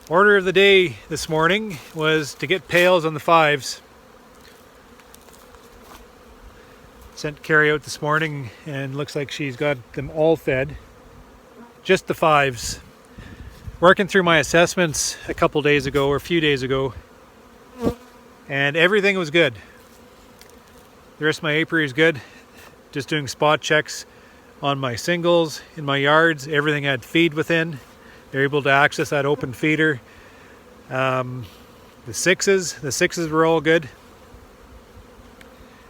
Order of the day this morning was to get pails on the 5s. Sent Carrie out this morning and looks like she's got them all fed. Just the 5s. Working through my assessments a couple days ago, or a few days ago, and everything was good. The rest of my apiary is good. Just doing spot checks on my singles in my yards. Everything had feed within. They're able to access that open feeder. The sixes were all good.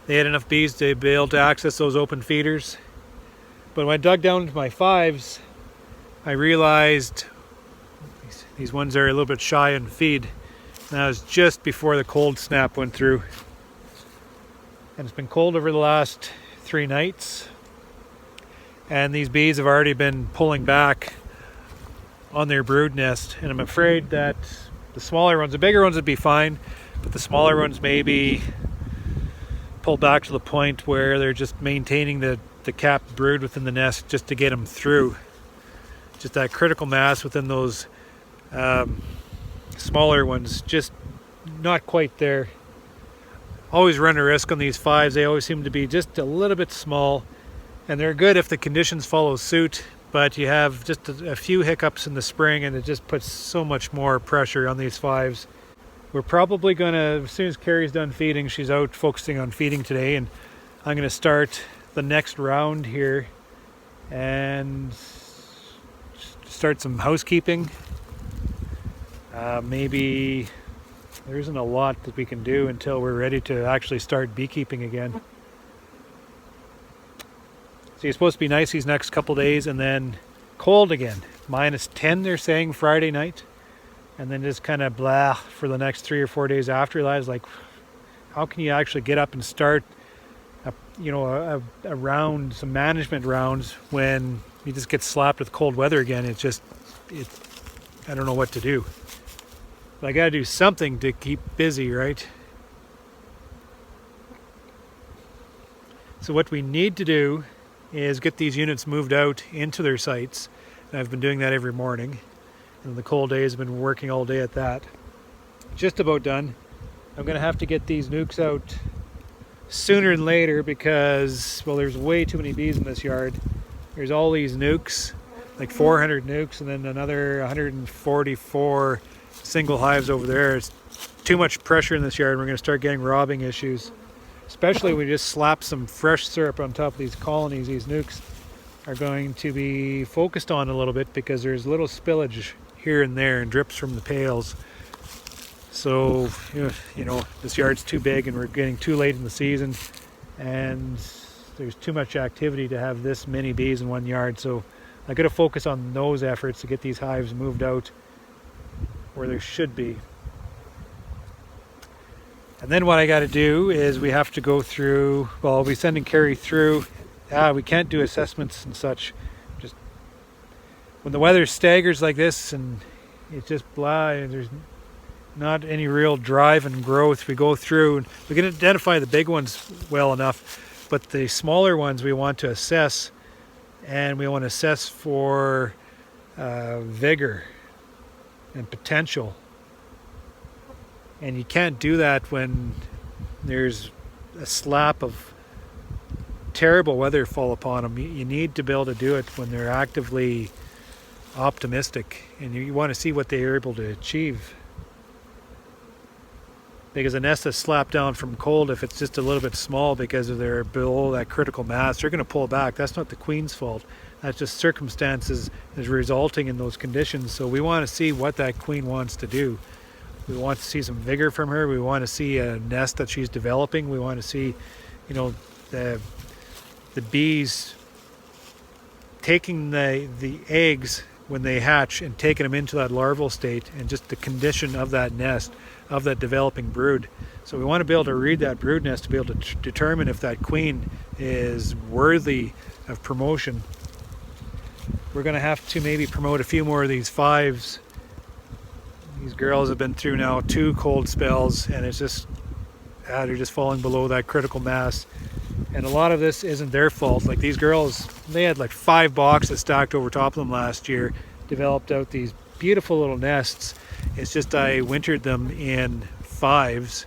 They had enough bees to be able to access those open feeders. But when I dug down into my 5s, I realized these ones are a little bit shy on feed. And that was just before the cold snap went through. And it's been cold over the last 3 nights. And these bees have already been pulling back on their brood nest, and I'm afraid that the smaller ones, the bigger ones would be fine, but the smaller ones may be pulled back to the point where they're just maintaining the capped brood within the nest just to get them through. Just that critical mass within those smaller ones, just not quite there. Always run a risk on these 5s. They always seem to be just a little bit small, and they're good if the conditions follow suit. But you have just a few hiccups in the spring and it just puts so much more pressure on these 5s. We're probably going to, as soon as Carrie's done feeding, she's out focusing on feeding today, and I'm going to start the next round here and start some housekeeping. Maybe there isn't a lot that we can do until we're ready to actually start beekeeping again. So it's supposed to be nice these next couple days, and then cold again. -10 they're saying Friday night, and then just kind of blah for the next 3 or 4 days after that. Is like, how can you actually get up and start a round, some management rounds, when you just get slapped with cold weather again? I don't know what to do. But I got to do something to keep busy, right? So what we need to do is get these units moved out into their sites. And I've been doing that every morning. And the cold days I've been working all day at that. Just about done. I'm going to have to get these nukes out sooner than later because, well, there's way too many bees in this yard. There's all these nukes, like 400 nukes, and then another 144 single hives over there. It's too much pressure in this yard. We're going to start getting robbing issues. Especially when we just slap some fresh syrup on top of these colonies. These nukes are going to be focused on a little bit because there's little spillage here and there and drips from the pails. So, this yard's too big and we're getting too late in the season, and there's too much activity to have this many bees in one yard. So I got to focus on those efforts to get these hives moved out where there should be. And then what I got to do is we have to go through, well, I'll be sending Carrie through. We can't do assessments and such. Just when the weather staggers like this and it's just blah, and there's not any real drive and growth, we go through and we can identify the big ones well enough, but the smaller ones we want to assess, and we want to assess for vigor and potential. And you can't do that when there's a slap of terrible weather fall upon them. You need to be able to do it when they're actively optimistic, and you want to see what they are able to achieve. Because a nest that's slapped down from cold, if it's just a little bit small because of they're below that critical mass, they're going to pull back. That's not the queen's fault. That's just circumstances is resulting in those conditions. So we want to see what that queen wants to do. We want to see some vigor from her. We want to see a nest that she's developing. We want to see, the bees taking the eggs when they hatch and taking them into that larval state, and just the condition of that nest, of that developing brood. So we want to be able to read that brood nest to be able to determine if that queen is worthy of promotion. We're going to have to maybe promote a few more of these 5s. These girls have been through now 2 cold spells, and it's just they're just falling below that critical mass. And a lot of this isn't their fault. Like these girls, they had like 5 boxes stacked over top of them last year, developed out these beautiful little nests. It's just I wintered them in 5s,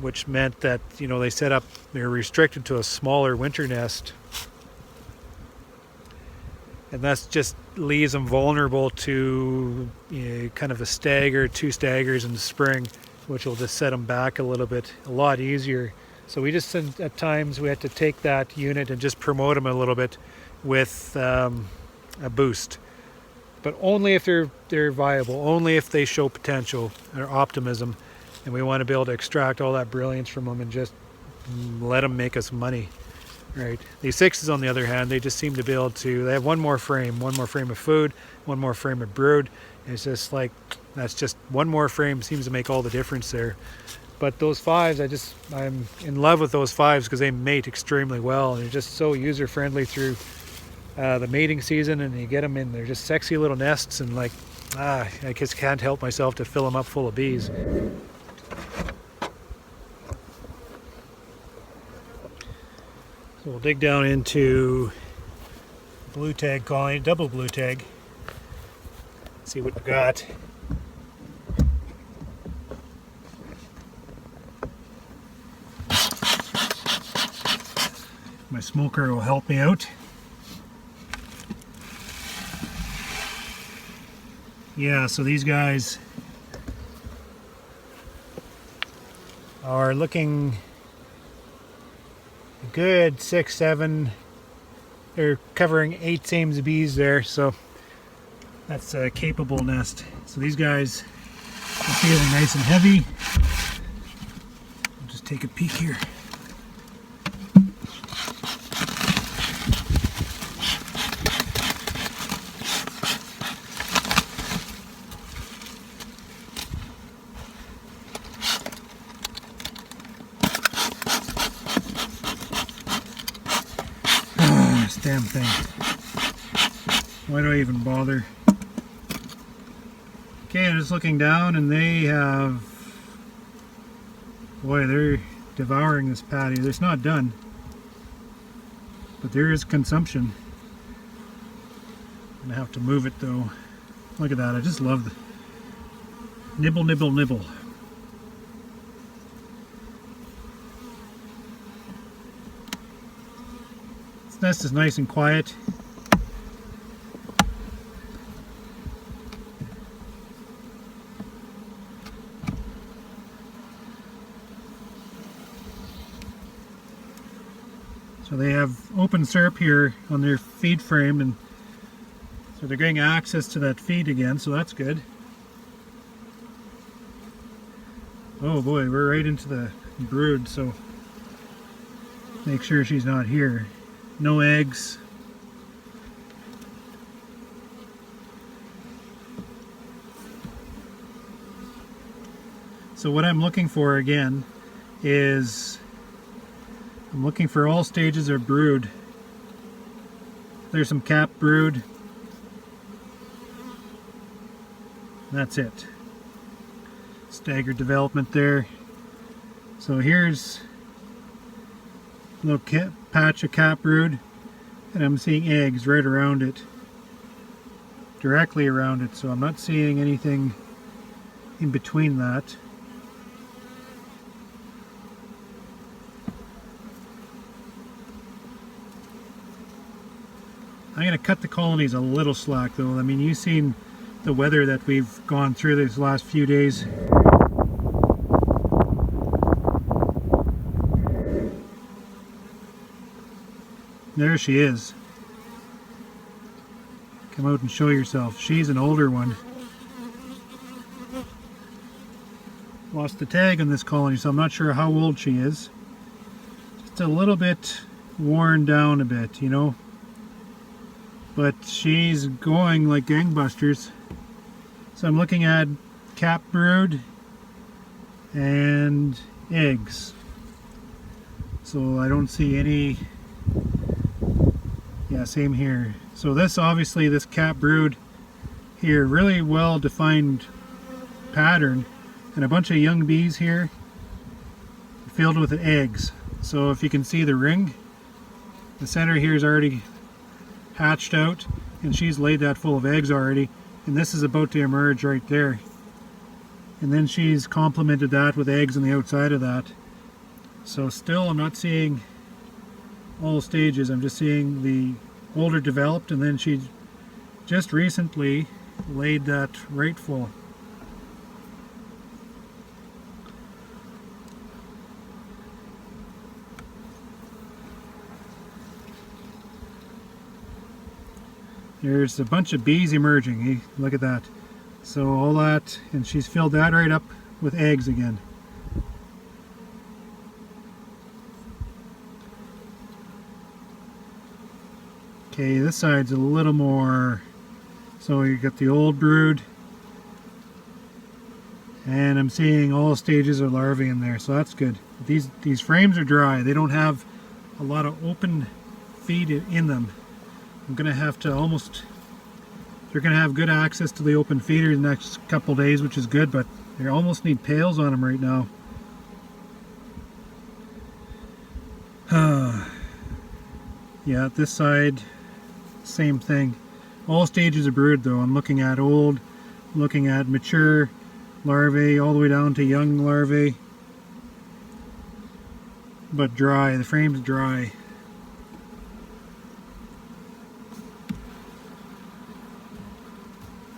which meant that, you know, they're restricted to a smaller winter nest. And that just leaves them vulnerable to, you know, kind of a stagger, 2 staggers in the spring, which will just set them back a little bit, a lot easier. So we just, at times, we had to take that unit and just promote them a little bit with a boost. But only if they're viable, only if they show potential or optimism, and we want to be able to extract all that brilliance from them and just let them make us money. Right. These 6s, on the other hand, they just seem to be able to, they have one more frame of food, one more frame of brood. And it's just like, that's just one more frame seems to make all the difference there. But those 5s, I'm in love with those 5s because they mate extremely well. And they're just so user-friendly through the mating season, and you get them in, they're just sexy little nests, and like, I just can't help myself to fill them up full of bees. So we'll dig down into blue tag colony, double blue tag, see what we got. My smoker will help me out. Yeah, so these guys are looking a good 6, 7. They're covering 8 seams of bees there, so that's a capable nest. So these guys are feeling nice and heavy. I'll just take a peek here. Damn thing. Why do I even bother? Okay, I'm just looking down, and they have... Boy, they're devouring this patty. It's not done. But there is consumption. I'm going to have to move it, though. Look at that. I just love the... Nibble, nibble, nibble. Nest is nice and quiet. So they have open syrup here on their feed frame, and so they're getting access to that feed again, so that's good. Oh boy, we're right into the brood, so make sure she's not here. No eggs. So what I'm looking for again is I'm looking for all stages of brood. There's some cap brood. That's it. Staggered development there. So here's a little patch of cap brood, and I'm seeing eggs right around it, directly around it, so I'm not seeing anything in between that. I'm going to cut the colonies a little slack though. I mean, you've seen the weather that we've gone through these last few days. There she is. Come out and show yourself. She's an older one. Lost the tag on this colony, so I'm not sure how old she is. Just a little bit worn down a bit, you know. But she's going like gangbusters. So I'm looking at cap brood and eggs. So I don't see any. Yeah, same here. So this, obviously, this cap brood here, really well defined pattern, and a bunch of young bees here filled with eggs. So if you can see the ring, the center here is already hatched out, and she's laid that full of eggs already. and this is about to emerge right there. And then she's complemented that with eggs on the outside of that. So still I'm not seeing all stages, I'm just seeing the older developed, and then she just recently laid that right full. There's a bunch of bees emerging. Hey, look at that. So all that, and she's filled that right up with eggs again. Okay, this side's a little more, so you got the old brood, and I'm seeing all stages of larvae in there, so that's good. These frames are dry. They don't have a lot of open feed in them. I'm gonna have to they're gonna have good access to the open feeder the next couple days, which is good, but they almost need pails on them right now. Yeah, this side, same thing. All stages of brood though. I'm looking at old, looking at mature larvae, all the way down to young larvae. But dry, the frame's dry.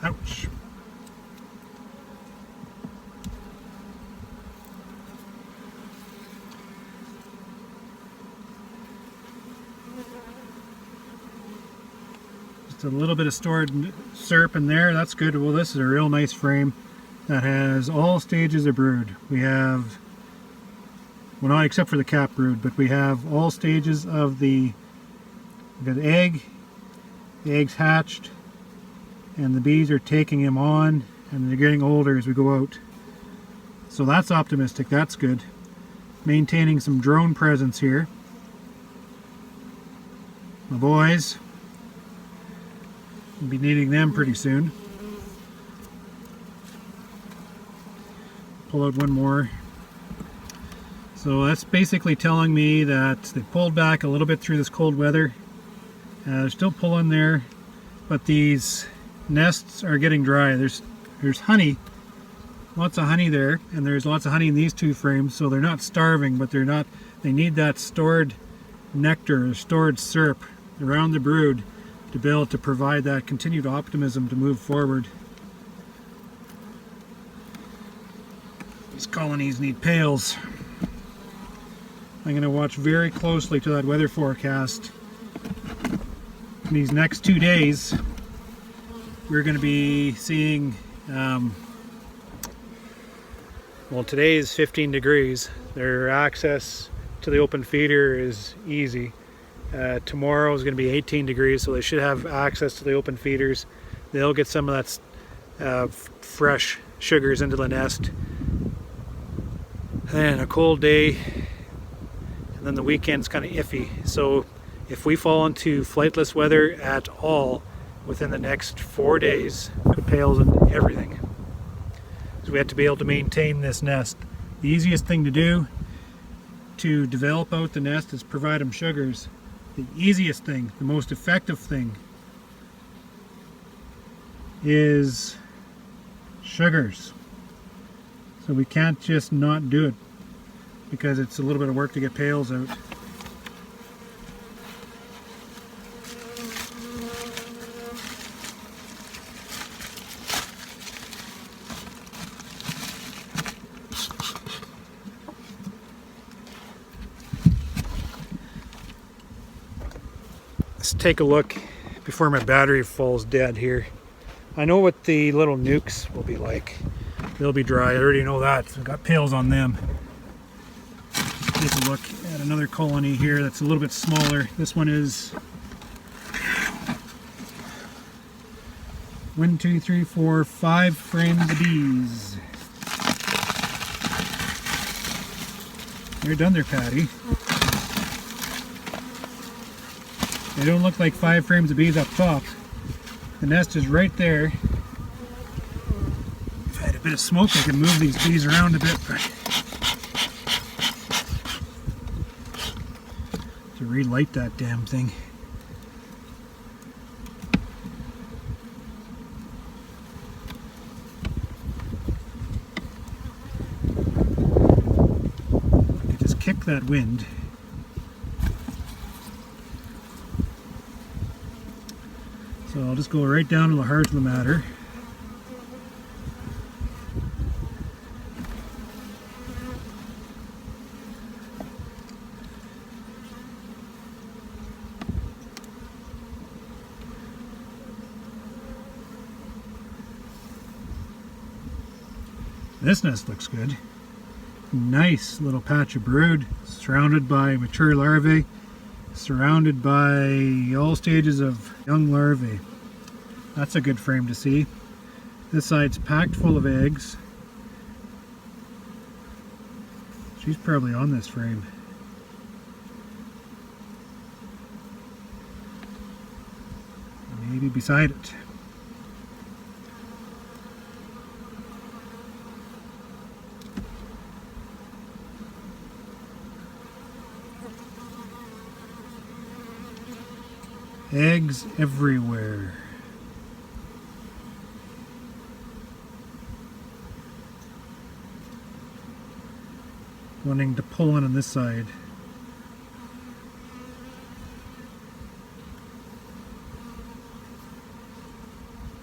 Ouch. Just a little bit of stored syrup in there, that's good. Well, this is a real nice frame that has all stages of brood. We have, well, not except for the cap brood, but we have all stages of we've got egg, the egg's hatched, and the bees are taking him on, and they're getting older as we go out. So that's optimistic, that's good. Maintaining some drone presence here. My boys, we'll be needing them pretty soon. Pull out one more. So that's basically telling me that they pulled back a little bit through this cold weather. They're still pulling there, but these nests are getting dry. There's honey, lots of honey there, and there's lots of honey in these two frames, so they're not starving, but they need that stored nectar, stored syrup around the brood to be able to provide that continued optimism to move forward. These colonies need pails. I'm going to watch very closely to that weather forecast. In these next 2 days, we're going to be seeing, well, today is 15 degrees. Their access to the open feeder is easy. Tomorrow is going to be 18 degrees, so they should have access to the open feeders. They'll get some of that fresh sugars into the nest. And a cold day, and then the weekend's kind of iffy. So if we fall into flightless weather at all within the next 4 days, put pails and everything. So we have to be able to maintain this nest. The easiest thing to do to develop out the nest is provide them sugars. The easiest thing, the most effective thing, is sugars. So we can't just not do it, because it's a little bit of work to get pails out. Let's take a look before my battery falls dead here. I know what the little nukes will be like. They'll be dry, I already know that. I've got pails on them. Take a look at another colony here that's a little bit smaller. This one is 1, 2, 3, 4, 5 frames of bees. They're done their patty. They don't look like 5 frames of bees up top. The nest is right there. If I had a bit of smoke, I could move these bees around a bit, but to relight that damn thing. kick that wind. So I'll just go right down to the heart of the matter. This nest looks good. Nice little patch of brood, surrounded by mature larvae, surrounded by all stages of young larvae. That's a good frame to see. This side's packed full of eggs. She's probably on this frame. Maybe beside it. Eggs everywhere. Wanting to pull in on this side.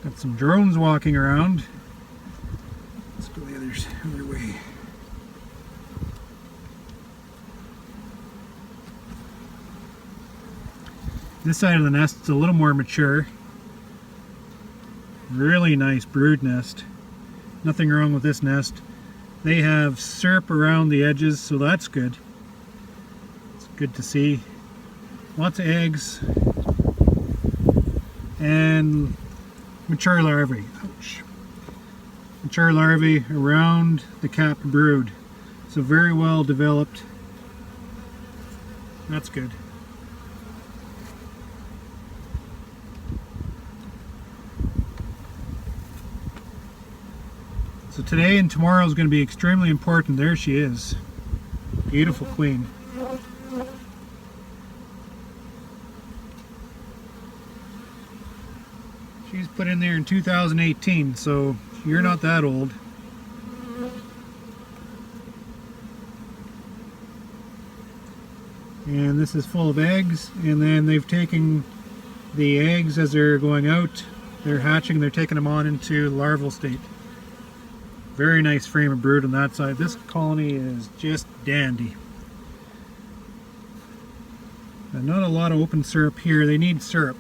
Got some drones walking around. Let's go the other way. This side of the nest is a little more mature. Really nice brood nest. Nothing wrong with this nest. They have syrup around the edges, so that's good. It's good to see. Lots of eggs. And mature larvae. Ouch. Mature larvae around the capped brood. So very well developed. That's good. So today and tomorrow is going to be extremely important. There she is. Beautiful queen. She's put in there in 2018, so you're not that old. And this is full of eggs, and then they've taken the eggs as they're going out. They're hatching, they're taking them on into larval state. Very nice frame of brood on that side. This colony is just dandy. And not a lot of open syrup here. They need syrup.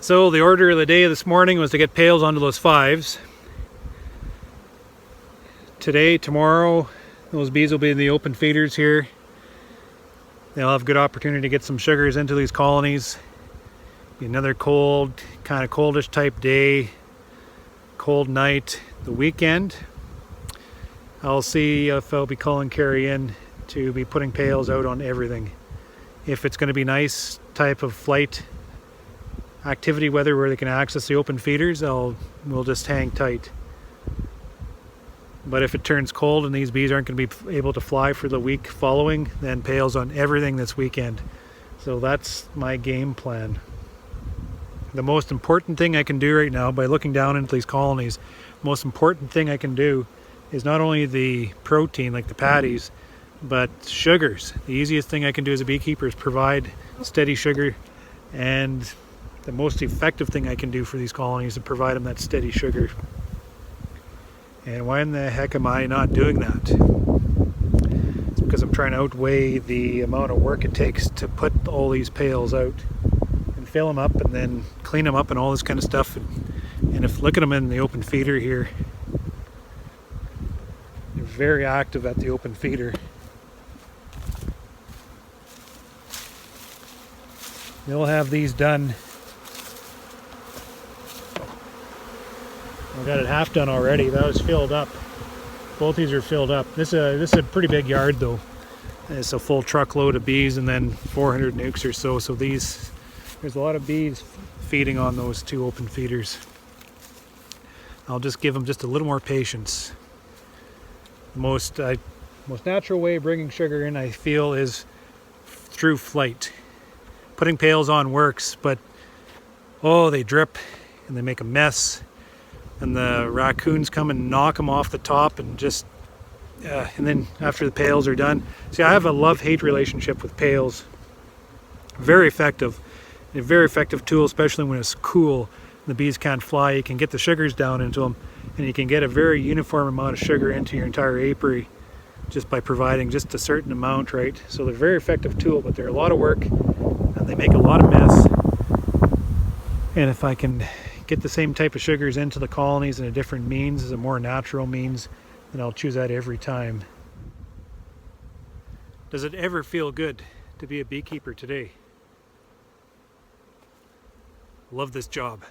So the order of the day this morning was to get pails onto those 5s. Today, tomorrow, those bees will be in the open feeders here. They'll have good opportunity to get some sugars into these colonies. Be another cold, kind of coldish type day, cold night. The weekend, I'll see if I'll be calling Carrie in to be putting pails out on everything. If it's going to be nice type of flight activity weather where they can access the open feeders, we'll just hang tight. But if it turns cold and these bees aren't going to be able to fly for the week following, then pails on everything this weekend. So that's my game plan. The most important thing I can do right now, by looking down into these colonies, most important thing I can do is not only the protein like the patties, but sugars. The easiest thing I can do as a beekeeper is provide steady sugar, and the most effective thing I can do for these colonies is to provide them that steady sugar. And why in the heck am I not doing that? It's because I'm trying to outweigh the amount of work it takes to put all these pails out and fill them up and then clean them up and all this kind of stuff. And if look at them in the open feeder here, they're very active at the open feeder. They'll have these done. I got it half done already. That was filled up. Both these are filled up. This is a pretty big yard though. It's a full truckload of bees and then 400 nukes or so. So there's a lot of bees feeding on those 2 open feeders. I'll just give them just a little more patience. The most natural way of bringing sugar in, I feel, is through flight. Putting pails on works, but oh, they drip and they make a mess, and the raccoons come and knock them off the top, and just and then after the pails are done. See, I have a love-hate relationship with pails. Very effective. A very effective tool, especially when it's cool and the bees can't fly. You can get the sugars down into them, and you can get a very uniform amount of sugar into your entire apiary just by providing just a certain amount, right? So they're a very effective tool, but they're a lot of work and they make a lot of mess. And if I can get the same type of sugars into the colonies in a different means, as a more natural means, then I'll choose that every time. Does it ever feel good to be a beekeeper today? Love this job.